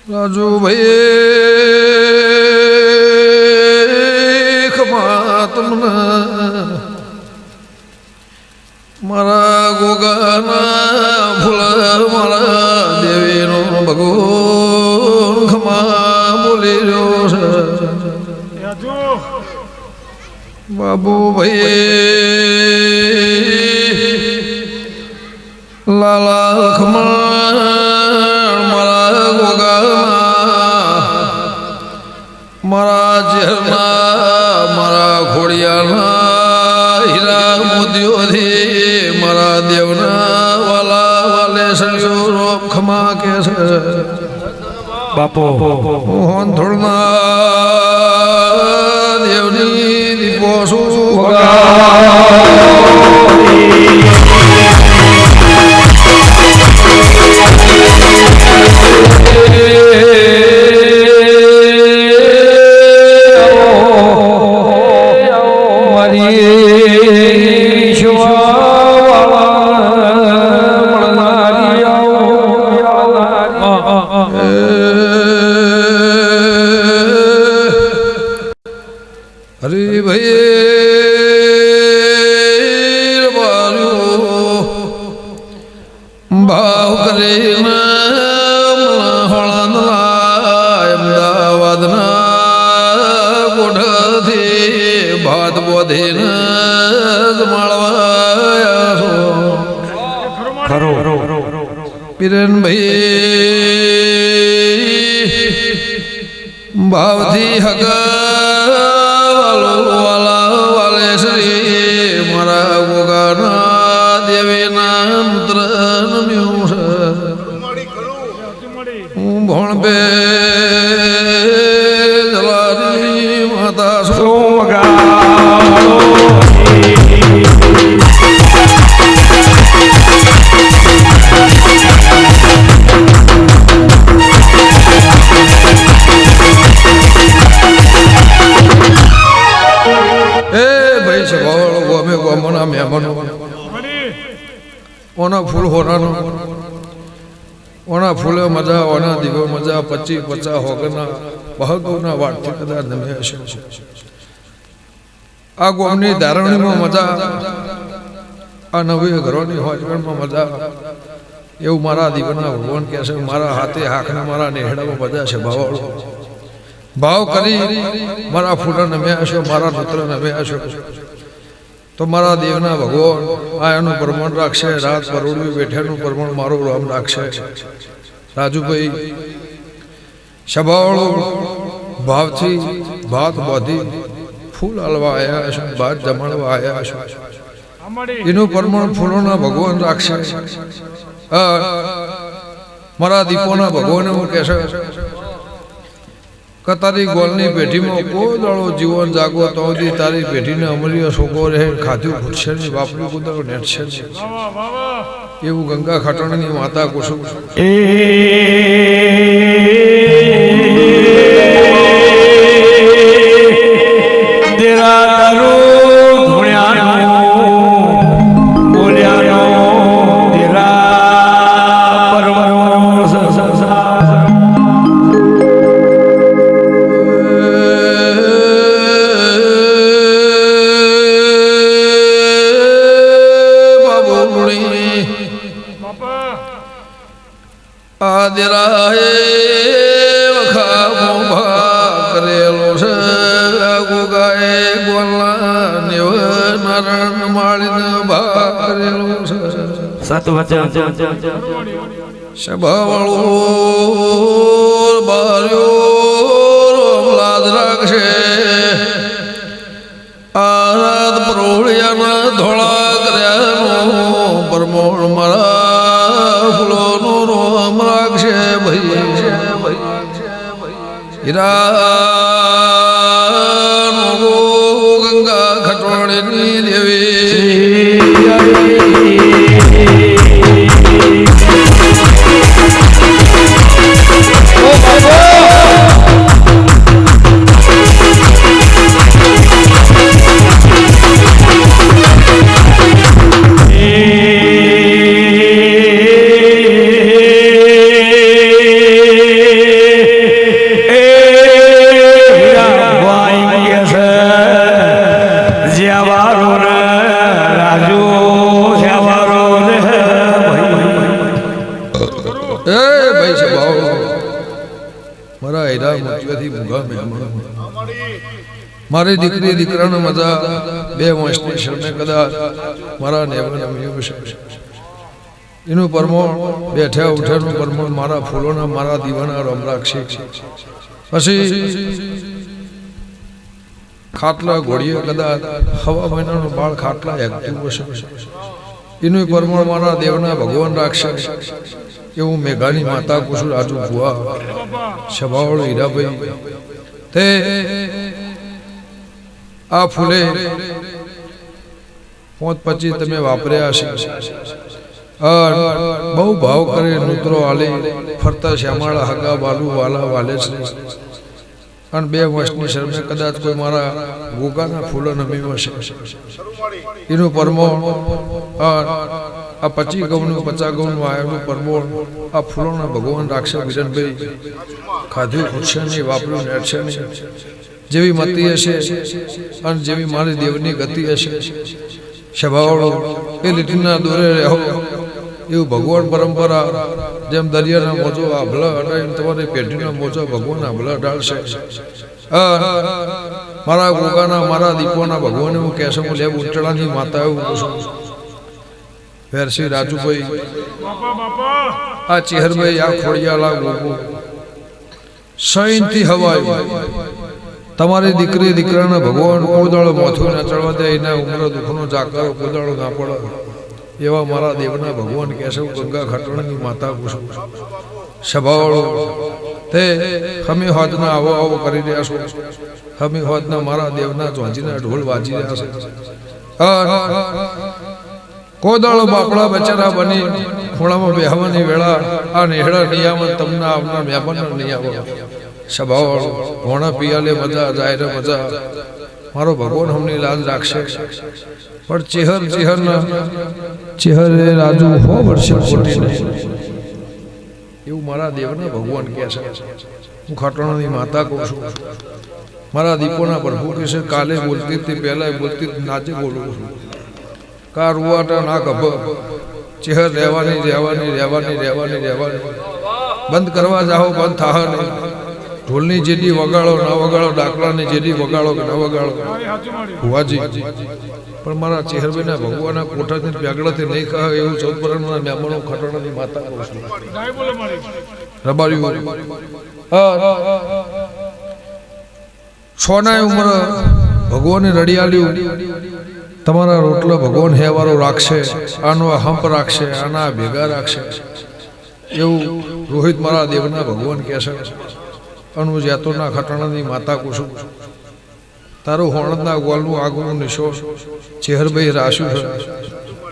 રાજુ ભાઈ ખમા તમને મારા ગોગાના ફૂલા મારા દેવીનો ભગવાન ખમા બોલી રહ્યો છે બાબુ ભાઈ લાલા ખમા મારા ગોગાના મારા ઝેરના મારા ખોડિયાના હીરા મોતીઓથી મારા દેવના વાલા વાલે સળિયો રોપ ખમા કે છે બાપો મોહન થોડના દેવની દીપો શું હરી ભાઈ ભાવ કરીને અમદાવાદના ગોઢથી ભાત બોધીને માળવા ખરો પીરન ભાઈ ભાવથી હગા વાલા વાલે શ્રી મારા ગોગાના દેવીના પુત્ર નમ્યું છે હું ભણ બે જલારી માતા સોમગા ઓના ફૂલ હોરાનો ઓના ફૂલે મજા ઓના દીવો મજા 25-50 હોગના બહગોના વાટથી કદાચ નમે હશે આ ગોમની ધારણીમાં મજા આ નવી ઘરોની હોજગણમાં મજા એવું મારા દીવના ભગવાન કહે છે મારા હાથે હાકને મારા નેહડામાં મજા છે ભાવ ભાવ કરી મારા ફૂલા નમે હશો મારા પુત્ર નમે હશો તો મારા દેવના ભગવાન આ એનું પ્રમાણ રાખશે રાત પરોડવી બેઠાનું પ્રમાણ મારું રામ રાખશે રાજુભાઈ સભાવાળો ભાવથી ભાત બાંધી ફૂલ હાલવા આવ્યા હશે ભાત જમાડવા આવ્યા હશે એનું પ્રમાણ ફૂલોના ભગવાન રાખશે મારા દીપોના ભગવાન એવું કહેશે કે તારી ગોલની પેઢીમાં કોઈ દાડો જીવન જાગો તો તારી પેઢીને અમલીઓ છોકરો રહે ખાધું ખૂટશે નહીં વાપર્યું કુદારો નેટશે નહીં એવું ગંગા ખાટણની માતા કુસુમ આદિરાએ વખા મોભા કરેલો છે ગોગાએ ગોલા નેવ નારાયણ માળીને ભા કરેલો છે સત વચન સભાવાળો બાર્યો લાજ રાખશે આ રાત પરોળિયાના ધોળા કર્યાનો પરમોળ મારા ફૂલોનો રોમ રાખશે ભાઈ હીરા ગંગા ખટોળની દેવી ભાઈ છે ભાવ મારા હીરા મોતિયાથી મૂંગા મહેમાન મારી દીકરી દીકરાને મજા બે વર્ષની શરમે કદાચ મારા નેવન છે એનું પરમોણ બેઠ્યા ઉઠ્યાનું પરમોણ મારા ફૂલોના મારા દીવાના રમ રાખશે પછી ખાટલા ઘોડીએ કદાચ હવા મહિનાનો બાળ ખાટલા એકતું હશે એનું પરમોણ મારા દેવના ભગવાન રાખશે એવું મેઘાની માતા કુસુર આજુ ભુવા સભાવાળો હીરાભાઈ તે આ ફૂલે 25 તમે વાપર્યા હશે બહુ ભાવ કરે નૂતરો આલે ફરતા શ્યામાળા હગા બાલુ વાલા વાલે છે અને 2 વર્ષની શરમે કદાચ કોઈ મારા ગોગાના ફૂલો નમી હશે એનું પરમોણ આ 25 ગૌનું 50 ગૌનું આયનું પરમોણ આ ફૂલોના ભગવાન રાખશે વિરનભાઈ ખાધું ખૂટશે નહીં વાપર્યું નેટશે નહીં જેવી મતી હશે અને જેવી મારી દેવની ગતિ હશે સ્વભાવવાળો એ લીટીના દોરે રહો એવું ભગવાન પરંપરા જેમ દરિયાના મોજો આભલા અડાઈને તમારી પેઢીના મોજો ભગવાન આભલા અડાડશે મારા ગોગાના મારા દીપોના ભગવાન એવું કહેશે હું લેબ ઉચડાની માતા એવું પૂછું વેરસી રાજુભાઈ આ ચેહરભાઈ આ ખોડિયાલા ગોગો સૈનથી હવાયું તમારી દીકરી દીકરાના ભગવાન કોદાળો મોથું ના ચડવા દે એના ઉમર દુઃખનો જાકારો કોદાળો ના પડે એવા મારા દેવના ભગવાન કહેશે ગંગા ખટણની માતા પૂછું સભાવાળો તે હમી હોદના આવો આવો કરી રહ્યા છો હમી હોદના મારા દેવના ચોંજીના ઢોલ વાજી રહ્યા છે કોદાળો બાપડા બચારા બની ખોળામાં બેહવાની વેળા આ નેહડા નિયામન તમને આવનાર મહેમાનનો નિયામન સભાવાળો ઘોણા પિયાલે મજા જાહેર મજા મારો ભગવાન હમની લાજ રાખશે પણ ચેહરે રાજુ 100 વર્ષે ખોટી નહીં એવું મારા દેવના ભગવાન કહે છે હું ખટણાની માતા કહું છું મારા દીપોના પ્રભુ કહે છે કાલે બોલતી હતી પહેલા બોલતી નાચે બોલું છું કા રૂવાટા ના ગભ ચેહર રહેવાની રહેવાની રહેવાની રહેવાની રહેવાની બંધ કરવા જાઓ બંધ થાહ નહીં ઢોલની જેડી વગાડો ના વગાડો ડાકલાની જેડી વગાડો કે ના વગાડો ભુવાજી પણ મારા ચેહરભાઈના ભગવાનના કોઠાથી પ્યાગડાથી નહીં કહે એવું 14 વર્ષના મહેમાનો ખટણાની માતા કહું છું રબાર્યું છોના ઉંમર ભગવાને રડિયાલ્યું તમારા રોટલો ભગવાન હેવારો રાખશે આનો હંપ રાખશે આના ભેગા રાખશે એવું રોહિત મારા દેવના ભગવાન કહેશે અનુ જેતોના ખટણાની માતા કુસુમ તારું હોણના ગોલનું આગળનું નિશો ચેહરભાઈ રાશું છે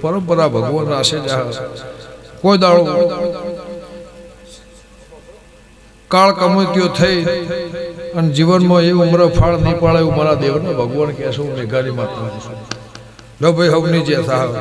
પરંપરા ભગવાન રાશે જા કોઈ દાડો કાળ કમોત્યો થઈ અને જીવનમાં એ ઉમર ફાળ નહીં પાડે એવું મારા દેવના ભગવાન કહેશે હું મેઘાની માતા લો ભાઈ હવની જે સાહેબ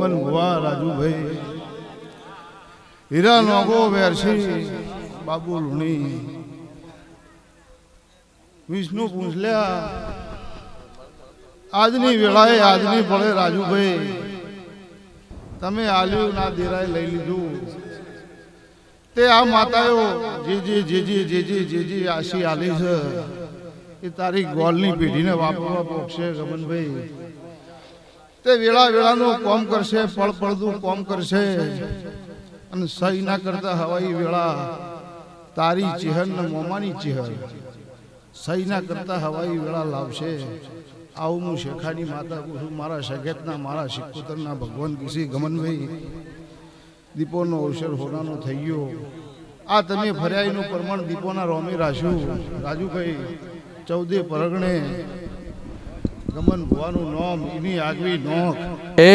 ગમન ભુવા રાજુભાઈ હીરા નોગો વેરસી બાબુ લુણી વિષ્ણુ પૂંછલ્યા આજની વેળાએ આજની પળે રાજુભાઈ તમે આલ્યું ના દેરાય લઈ લીધું તે આ માતાઓ જે આશી આલી છે એ તારી ગોળની પેઢીને વાપરવા પોકશે ગમનભાઈ તે વેળા વેળાનું કોમ કરશે પળ પડદું કોમ કરશે અને સહી ના કરતા હવાઈ વેળા તારી ચહેર ને મોમાની ચહેર સહી ના કરતા હવાઈ વેળા લાવશે આવું હું શેખાની માતા છું મારા સગેતના મારા શિકોતરના ભગવાન કિસી ગમનભાઈ દીપોનો અવસર હોનાનો થઈ ગયો આ તમે ફર્યાઈનું પ્રમાણ દીપોના રોમે રાખ્યું રાજુભાઈ 14 પરગણે ગમન ભુવાનું નામ એની આગવી નોખ એ